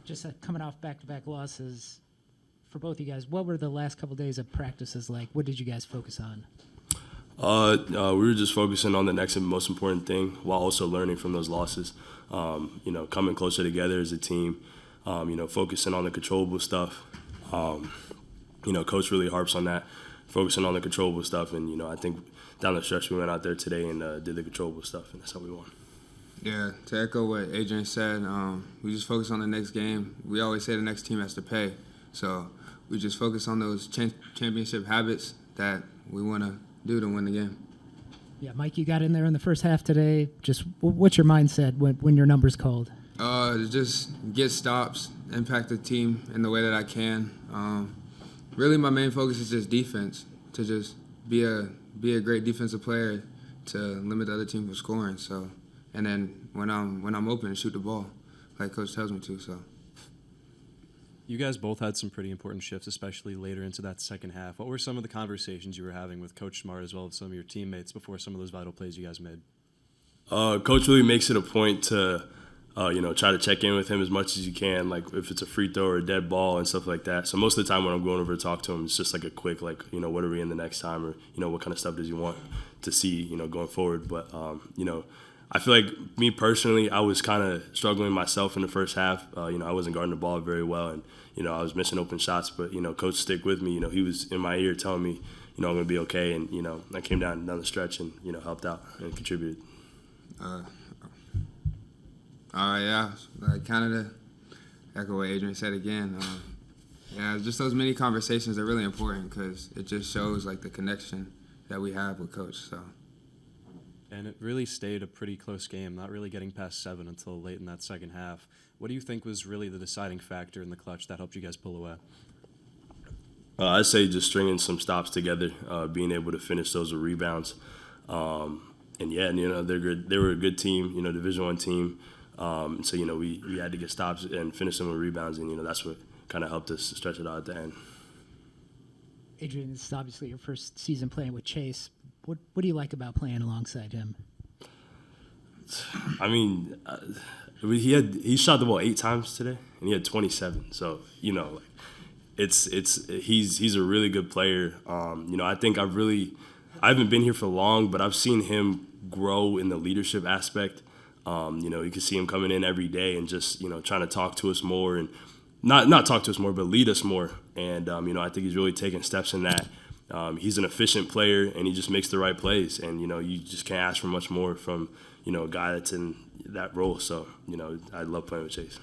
Just coming off back-to-back losses for both you guys, what were the last couple days of practices like? What did you guys focus on? We were just focusing on the next and most important thing while also learning from those losses. Coming closer together as a team, focusing on the controllable stuff. Coach really harps on that, focusing on the controllable stuff. And, I think down the stretch we went out there today and did the controllable stuff, and that's how we won. Yeah, to echo what Adrien said, we just focus on the next game. We always say the next team has to pay. So we just focus on those championship habits that we want to do to win the game. Yeah, Mike, you got in there in the first half today. Just what's your mindset when your number's called? To just get stops, impact the team in the way that I can. Really, my main focus is just defense, to just be a great defensive player to limit the other team from scoring. So, and then when I'm open, shoot the ball, like Coach tells me to. So. You guys both had some pretty important shifts, especially later into that second half. What were some of the conversations you were having with Coach Smart as well as some of your teammates before some of those vital plays you guys made? Coach really makes it a point to, try to check in with him as much as you can, like if it's a free throw or a dead ball and stuff like that. So most of the time when I'm going over to talk to him, it's just like a quick, what are we in the next time, or, what kind of stuff does he want to see, going forward. But, I feel like me personally, I was kind of struggling myself in the first half. I wasn't guarding the ball very well, and I was missing open shots. But Coach stick with me. He was in my ear telling me, I'm going to be okay. And I came down the stretch and helped out and contributed. Yeah, kind of to echo what Adrien said again. Just those many conversations are really important because it just shows the connection that we have with Coach. So. And it really stayed a pretty close game, not really getting past 7 until late in that second half. What do you think was really the deciding factor in the clutch that helped you guys pull away? I'd say just stringing some stops together, being able to finish those with rebounds. They're good. They were a good team, Division I team. So we had to get stops and finish them with rebounds, and that's what kind of helped us stretch it out at the end. Adrien, this is obviously your first season playing with Chase. What do you like about playing alongside him? I mean, he shot the ball 8 times today, and he had 27. So he's a really good player. I think I haven't been here for long, but I've seen him grow in the leadership aspect. You can see him coming in every day and just trying to talk to us more and not talk to us more, but lead us more. And I think he's really taking steps in that. He's an efficient player, and he just makes the right plays. And, you just can't ask for much more from, a guy that's in that role. So, I love playing with Chase.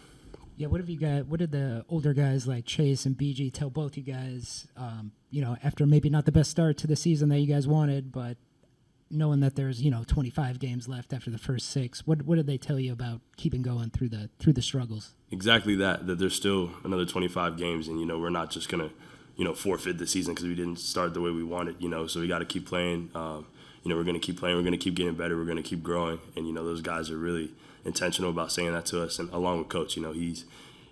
Yeah, what did the older guys like Chase and BG tell both you guys, after maybe not the best start to the season that you guys wanted, but knowing that there's, 25 games left after the first 6, what did they tell you about keeping going through the struggles? Exactly that there's still another 25 games, and, we're not just going to, forfeit the season because we didn't start the way we wanted, so we got to keep playing. We're going to keep playing. We're going to keep getting better. We're going to keep growing. And, those guys are really intentional about saying that to us. And along with Coach, he's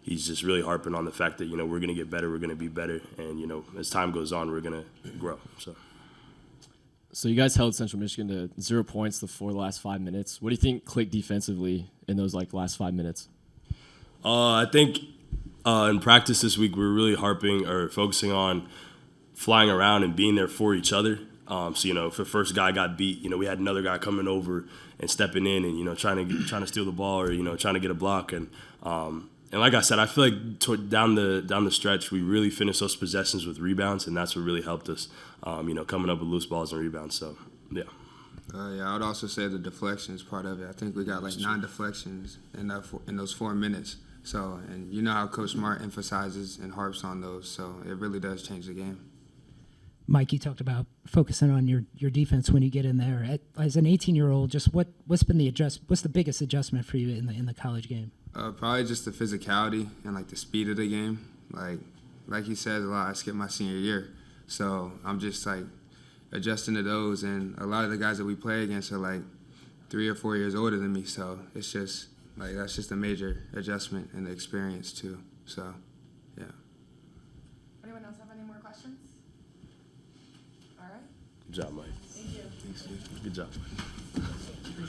just really harping on the fact that, we're going to get better. We're going to be better. And, as time goes on, we're going to grow. So you guys held Central Michigan to 0 points the last 5 minutes. What do you think clicked defensively in those last 5 minutes? I think in practice this week, we were really focusing on flying around and being there for each other. If the first guy got beat, we had another guy coming over and stepping in and, trying to steal the ball or, trying to get a block. And like I said, I feel like down the stretch, we really finished those possessions with rebounds, and that's what really helped us, coming up with loose balls and rebounds. So, yeah. I would also say the deflection is part of it. I think we got 9 deflections in those 4 minutes. So, and how Coach Smart emphasizes and harps on those. So it really does change the game. Mike, you talked about focusing on your defense when you get in there. As an 18-year-old, just what's the biggest adjustment for you in the college game? Probably just the physicality and the speed of the game. Like he says a lot, I skipped my senior year, so I'm just adjusting to those. And a lot of the guys that we play against are 3 or 4 years older than me, so it's just that's just a major adjustment in the experience too. So, yeah. Anyone else have any more questions? All right. Good job, Mike. Thank you. Good job.